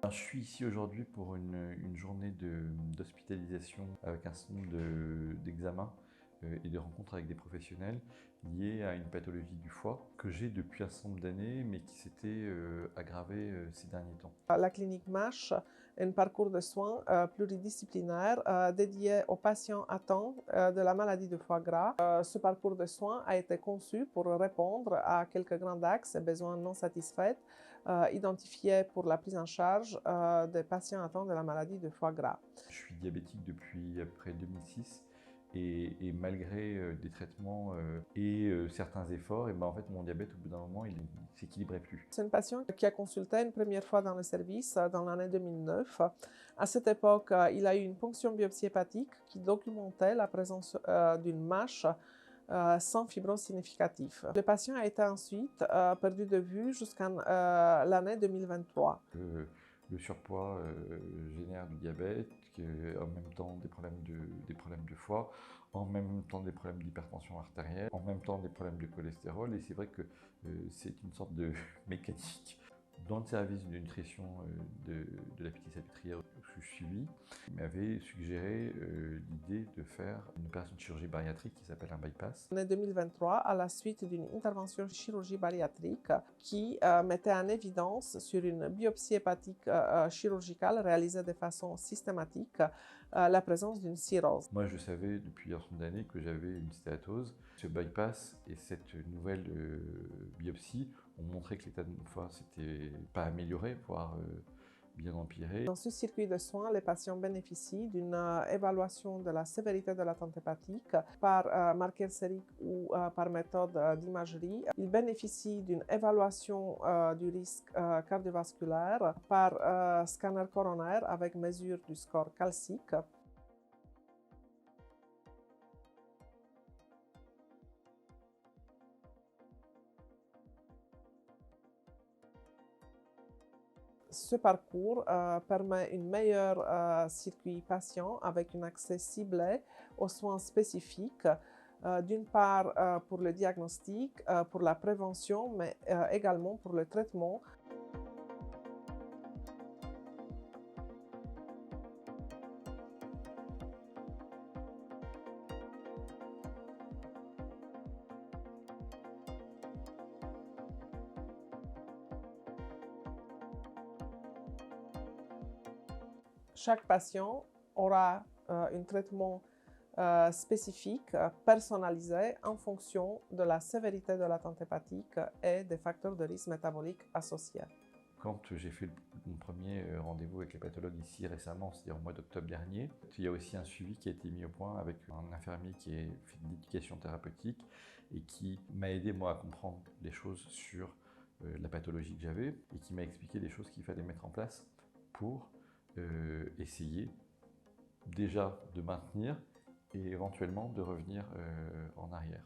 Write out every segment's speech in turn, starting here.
Je suis ici aujourd'hui pour une journée d'hospitalisation avec un certain nombre d'examens et de rencontres avec des professionnels liés à une pathologie du foie que j'ai depuis un certain nombre d'années mais qui s'était aggravée ces derniers temps. La clinique MASH est un parcours de soins pluridisciplinaire dédié aux patients atteints de la maladie du foie gras. Ce parcours de soins a été conçu pour répondre à quelques grands axes et besoins non satisfaits identifiés pour la prise en charge des patients atteints de la maladie du foie gras. Je suis diabétique depuis après 2006 et malgré des traitements et certains efforts, et ben en fait mon diabète au bout d'un moment il ne s'équilibrait plus. C'est une patiente qui a consulté une première fois dans le service dans l'année 2009. À cette époque, il a eu une ponction biopsie hépatique qui documentait la présence d'une MASH sans fibrose significative. Le patient a été ensuite perdu de vue jusqu'à l'année 2023. Le surpoids génère du diabète, en même temps des problèmes de foie, en même temps des problèmes d'hypertension artérielle, en même temps des problèmes de cholestérol, et c'est vrai que c'est une sorte de mécanique. Dans le service de nutrition de la Pitié-Salpêtrière où je suis suivi, il m'avait suggéré l'idée de faire une opération de chirurgie bariatrique qui s'appelle un bypass. En 2023, à la suite d'une intervention chirurgie bariatrique qui mettait en évidence sur une biopsie hépatique chirurgicale réalisée de façon systématique la présence d'une cirrhose. Moi, je savais depuis un certain nombre d'années que j'avais une stéatose. Ce bypass et cette nouvelle biopsie ont montré que l'état de mon foie s'était pas amélioré, voire bien empiré. Dans ce circuit de soins, les patients bénéficient d'une évaluation de la sévérité de l'atteinte hépatique par marqueur sérique ou par méthode d'imagerie. Ils bénéficient d'une évaluation du risque cardiovasculaire par scanner coronaire avec mesure du score calcique. Ce parcours permet un meilleur circuit patient avec un accès ciblé aux soins spécifiques, d'une part pour le diagnostic, pour la prévention, mais également pour le traitement. Chaque patient aura un traitement spécifique, personnalisé en fonction de la sévérité de l'atteinte hépatique et des facteurs de risque métabolique associés. Quand j'ai fait mon premier rendez-vous avec les pathologues ici récemment, c'est-à-dire au mois d'octobre dernier, il y a aussi un suivi qui a été mis au point avec un infirmier qui a fait de l'éducation thérapeutique et qui m'a aidé moi à comprendre les choses sur la pathologie que j'avais et qui m'a expliqué les choses qu'il fallait mettre en place pour essayer déjà de maintenir et éventuellement de revenir en arrière.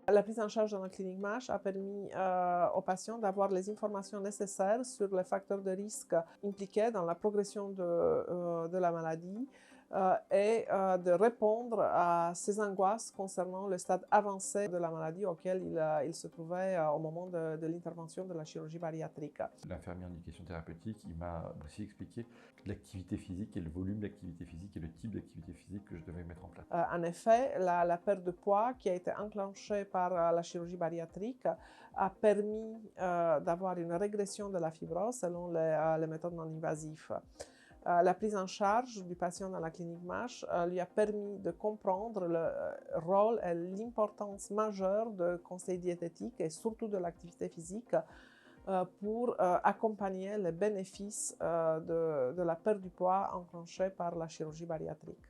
La prise en charge dans la clinique MASH a permis aux patients d'avoir les informations nécessaires sur les facteurs de risque impliqués dans la progression de la maladie et de répondre à ces angoisses concernant le stade avancé de la maladie auquel il se trouvait au moment de l'intervention de la chirurgie bariatrique. L'infirmier en éducation thérapeutique, il m'a aussi expliqué l'activité physique et le volume d'activité physique et le type d'activité physique que je devais mettre en place. En effet, la perte de poids qui a été enclenchée par la chirurgie bariatrique a permis d'avoir une régression de la fibrose selon les méthodes non invasives. La prise en charge du patient dans la clinique MASH lui a permis de comprendre le rôle et l'importance majeure de conseils diététiques et surtout de l'activité physique pour accompagner les bénéfices de la perte du poids enclenchée par la chirurgie bariatrique.